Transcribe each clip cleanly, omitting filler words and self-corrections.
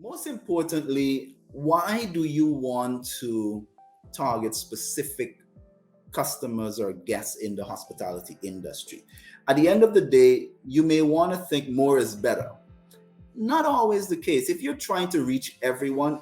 Most importantly, why do you want to target specific customers or guests in the hospitality industry? At the end of the day, you may want to think more is better. Not always the case. If you're trying to reach everyone,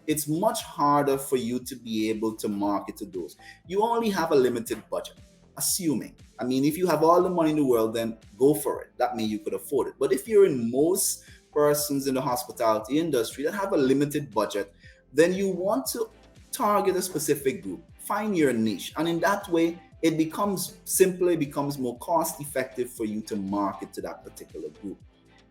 it's much harder for you to be able to market to those. You only have a limited budget, assuming. I mean, if you have all the money in the world, then go for it. That means you could afford it. But if you're in most persons in the hospitality industry that have a limited budget, then you want to target a specific group, find your niche. And in that way, it becomes simply becomes more cost effective for you to market to that particular group.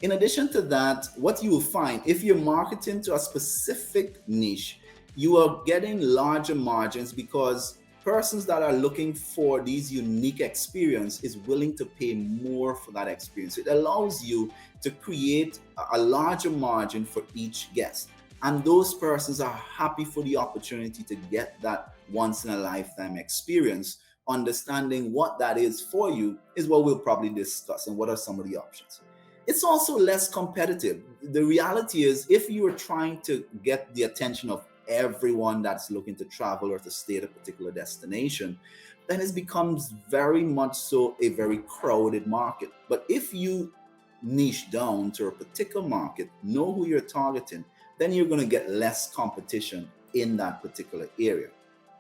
In addition to that, what you will find if you're marketing to a specific niche, you are getting larger margins because persons that are looking for these unique experience is willing to pay more for that experience. It allows you to create a larger margin for each guest. And those persons are happy for the opportunity to get that once in a lifetime experience. Understanding what that is for you is what we'll probably discuss and what are some of the options. It's also less competitive. The reality is, if you are trying to get the attention of everyone that's looking to travel or to stay at a particular destination, then it becomes very much so a very crowded market. But if you niche down to a particular market, know who you're targeting, then you're going to get less competition in that particular area.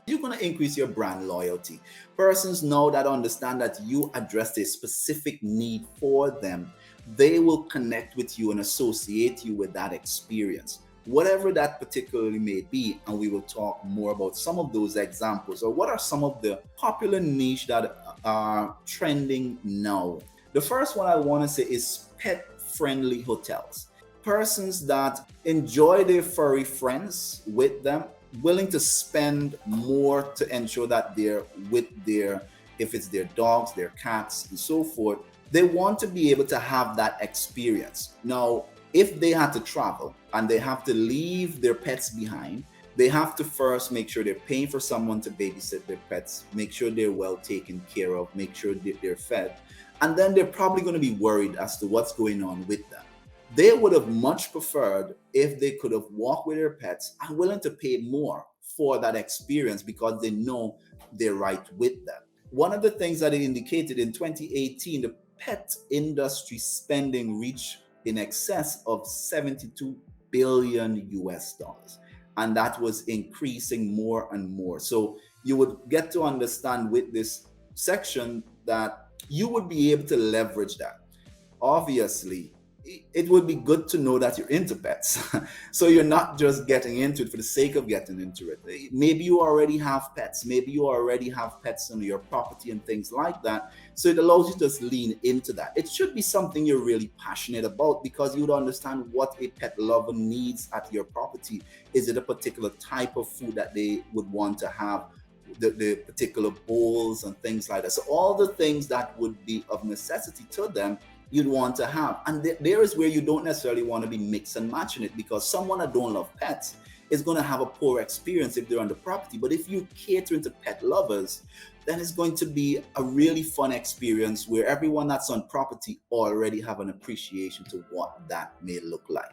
You're going to increase your brand loyalty. Persons know that understand that you addressed a specific need for them. They will connect with you and associate you with that experience, whatever that particularly may be. And we will talk more about some of those examples, or what are some of the popular niche that are trending now. The first one I want to say is pet-friendly hotels. Persons that enjoy their furry friends with them, willing to spend more to ensure that they're with their, if it's their dogs, their cats, and so forth, they want to be able to have that experience. Now, if they had to travel and they have to leave their pets behind, they have to first make sure they're paying for someone to babysit their pets, make sure they're well taken care of, make sure they're fed, and then they're probably going to be worried as to what's going on with them. They would have much preferred if they could have walked with their pets and willing to pay more for that experience because they know they're right with them. One of the things that it indicated in 2018, the pet industry spending reached in excess of 72 billion US dollars. And that was increasing more and more. So you would get to understand with this section that you would be able to leverage that. Obviously, it would be good to know that you're into pets. So you're not just getting into it for the sake of getting into it. Maybe you already have pets. Maybe you already have pets on your property and things like that. So it allows you to just lean into that. It should be something you're really passionate about because you would understand what a pet lover needs at your property. Is it a particular type of food that they would want to have? The particular bowls and things like that. So all the things that would be of necessity to them, you'd want to have. And there is where you don't necessarily want to be mix and matching it, because someone that don't love pets is going to have a poor experience if they're on the property. But if you cater to pet lovers, then it's going to be a really fun experience where everyone that's on property already have an appreciation to what that may look like.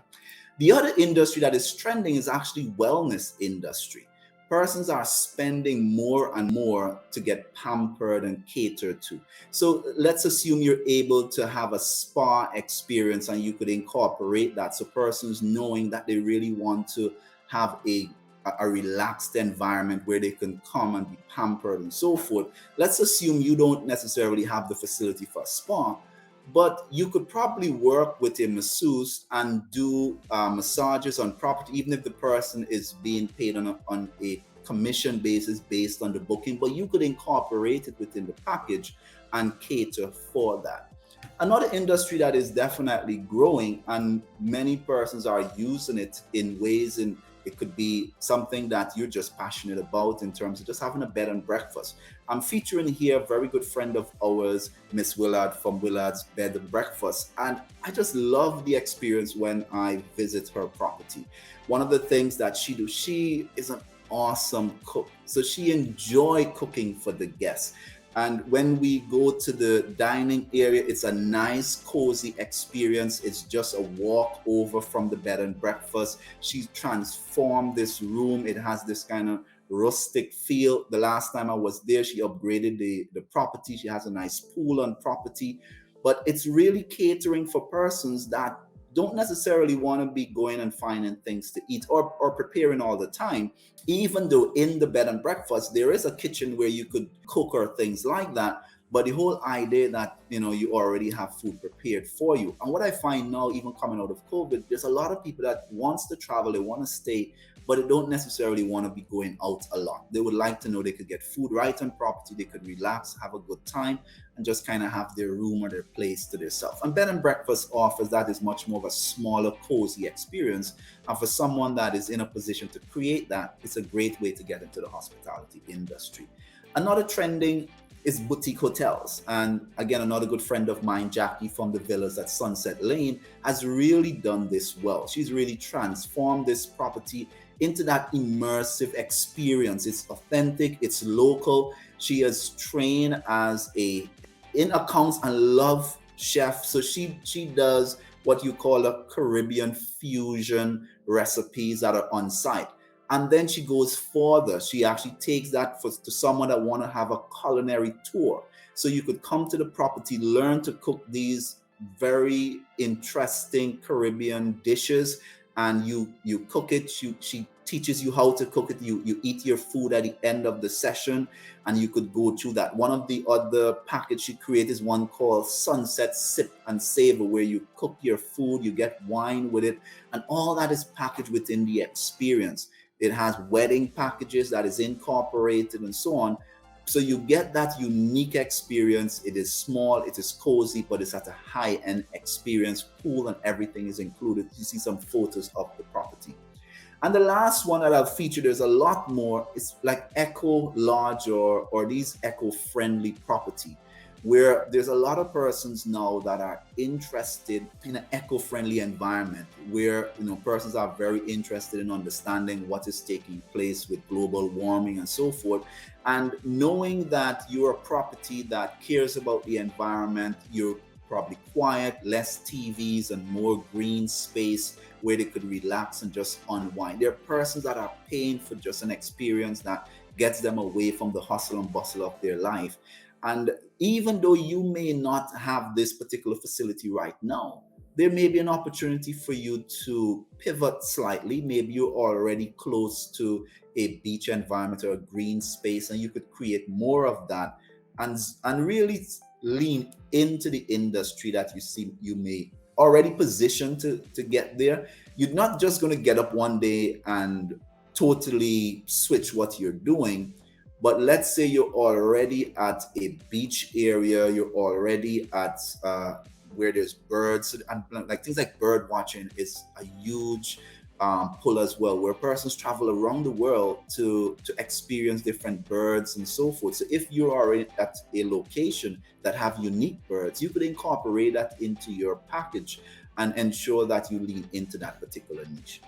The other industry that is trending is actually wellness industry. Persons are spending more and more to get pampered and catered to. So let's assume you're able to have a spa experience and you could incorporate that. So persons knowing that they really want to have a relaxed environment where they can come and be pampered and so forth. Let's assume you don't necessarily have the facility for a spa, but you could probably work with a masseuse and do massages on property, even if the person is being paid on a commission basis based on the booking. But you could incorporate it within the package and cater for that. Another industry that is definitely growing, and many persons are using it in ways, in it could be something that you're just passionate about in terms of just having a bed and breakfast. I'm featuring here a very good friend of ours, Miss Willard from Willard's Bed and Breakfast. And I just love the experience when I visit her property. One of the things that she is an awesome cook. So she enjoys cooking for the guests. And when we go to the dining area, it's a nice, cozy experience. It's just a walk over from the bed and breakfast. She's transformed this room. It has this kind of rustic feel. The last time I was there, she upgraded the property. She has a nice pool on property. But it's really catering for persons that don't necessarily want to be going and finding things to eat or preparing all the time. Even though in the bed and breakfast there is a kitchen where you could cook or things like that, but the whole idea that you already have food prepared for you. And what I find now, even coming out of COVID, there's a lot of people that wants to travel, they want to stay, but they don't necessarily want to be going out a lot. They would like to know they could get food right on property, they could relax, have a good time, and just kind of have their room or their place to themselves. And bed and breakfast offers that is much more of a smaller, cozy experience. And for someone that is in a position to create that, it's a great way to get into the hospitality industry. Another trending is boutique hotels. And again, another good friend of mine, Jackie from the villas at Sunset Lane, has really done this well. She's really transformed this property into that immersive experience. It's authentic, it's local. She is trained as in accounts and love chef. So she does what you call a Caribbean fusion recipes that are on site. And then she goes further. She actually takes that to someone that want to have a culinary tour. So you could come to the property, learn to cook these very interesting Caribbean dishes, and you cook it. She teaches you how to cook it. You eat your food at the end of the session, and you could go through that. One of the other package she created is one called Sunset Sip and Savor, where you cook your food, you get wine with it, and all that is packaged within the experience. It has wedding packages that is incorporated and so on. So you get that unique experience. It is small, it is cozy, but it's at a high-end experience. Pool and everything is included. You see some photos of the property. And the last one that I've featured, there's a lot more. It's like eco lodge or these eco-friendly property, where there's a lot of persons now that are interested in an eco-friendly environment, where persons are very interested in understanding what is taking place with global warming and so forth. And knowing that you're a property that cares about the environment, you're probably quiet, less TVs and more green space where they could relax and just unwind. There are persons that are paying for just an experience that gets them away from the hustle and bustle of their life. And even though you may not have this particular facility right now, there may be an opportunity for you to pivot slightly. Maybe you're already close to a beach environment or a green space, and you could create more of that and really lean into the industry that you see you may already position to get there. You're not just going to get up one day and totally switch what you're doing. But let's say you're already at a beach area, you're already at where there's birds, and like things like bird watching is a huge pull as well, where persons travel around the world to experience different birds and so forth. So if you're already at a location that have unique birds, you could incorporate that into your package and ensure that you lean into that particular niche.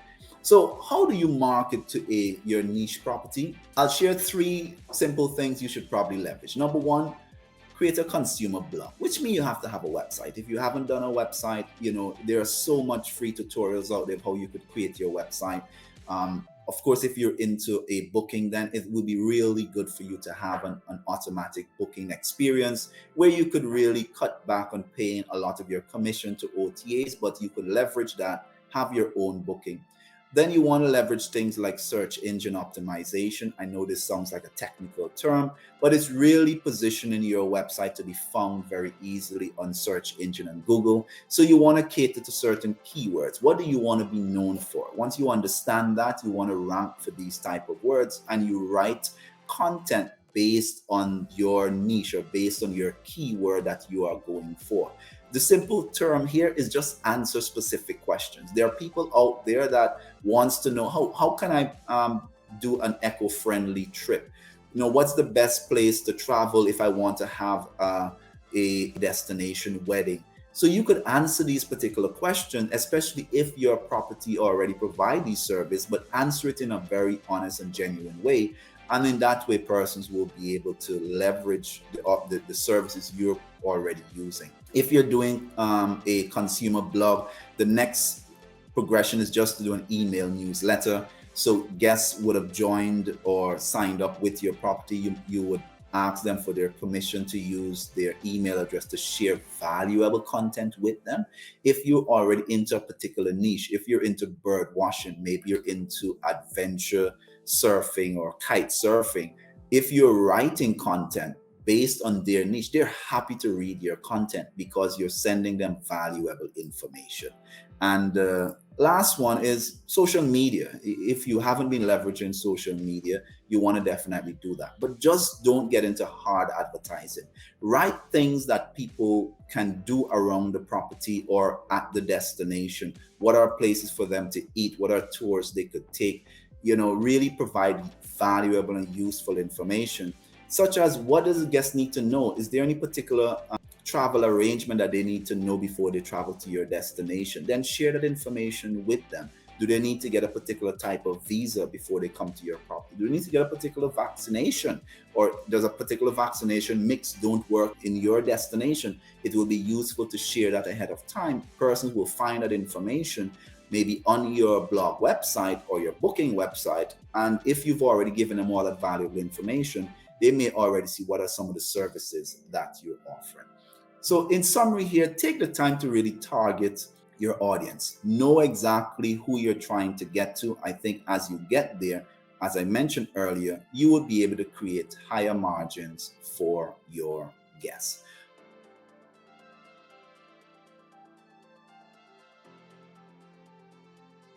So how do you market to your niche property? I'll share 3 simple things you should probably leverage. Number 1, create a consumer blog, which means you have to have a website. If you haven't done a website, there are so much free tutorials out there of how you could create your website. Of course, if you're into a booking, then it would be really good for you to have an automatic booking experience where you could really cut back on paying a lot of your commission to OTAs, but you could leverage that, have your own booking. Then you want to leverage things like search engine optimization. I know this sounds like a technical term, but it's really positioning your website to be found very easily on search engine and Google. So you want to cater to certain keywords. What do you want to be known for? Once you understand that, you want to rank for these type of words, and you write content based on your niche or based on your keyword that you are going for. The simple term here is just answer specific questions. There are people out there that wants to know how can I do an eco-friendly trip? What's the best place to travel if I want to have a destination wedding? So you could answer these particular questions, especially if your property already provide these service, but answer it in a very honest and genuine way. And in that way, persons will be able to leverage the services you're already using. If you're doing a consumer blog, the next progression is just to do an email newsletter. So guests would have joined or signed up with your property. You would ask them for their permission to use their email address to share valuable content with them. If you're already into a particular niche, if you're into bird watching, maybe you're into adventure surfing or kite surfing, if you're writing content based on their niche, they're happy to read your content because you're sending them valuable information. And last one is social media. If you haven't been leveraging social media, you want to definitely do that. But just don't get into hard advertising. Write things that people can do around the property or at the destination. What are places for them to eat? What are tours they could take? Really provide valuable and useful information, such as what does the guest need to know? Is there any particular travel arrangement that they need to know before they travel to your destination? Then share that information with them. Do they need to get a particular type of visa before they come to your property? Do they need to get a particular vaccination? Or does a particular vaccination mix don't work in your destination? It will be useful to share that ahead of time. Persons will find that information maybe on your blog website or your booking website. And if you've already given them all that valuable information, they may already see what are some of the services that you're offering. So in summary here, take the time to really target your audience. Know exactly who you're trying to get to. I think as you get there, as I mentioned earlier, you will be able to create higher margins for your guests.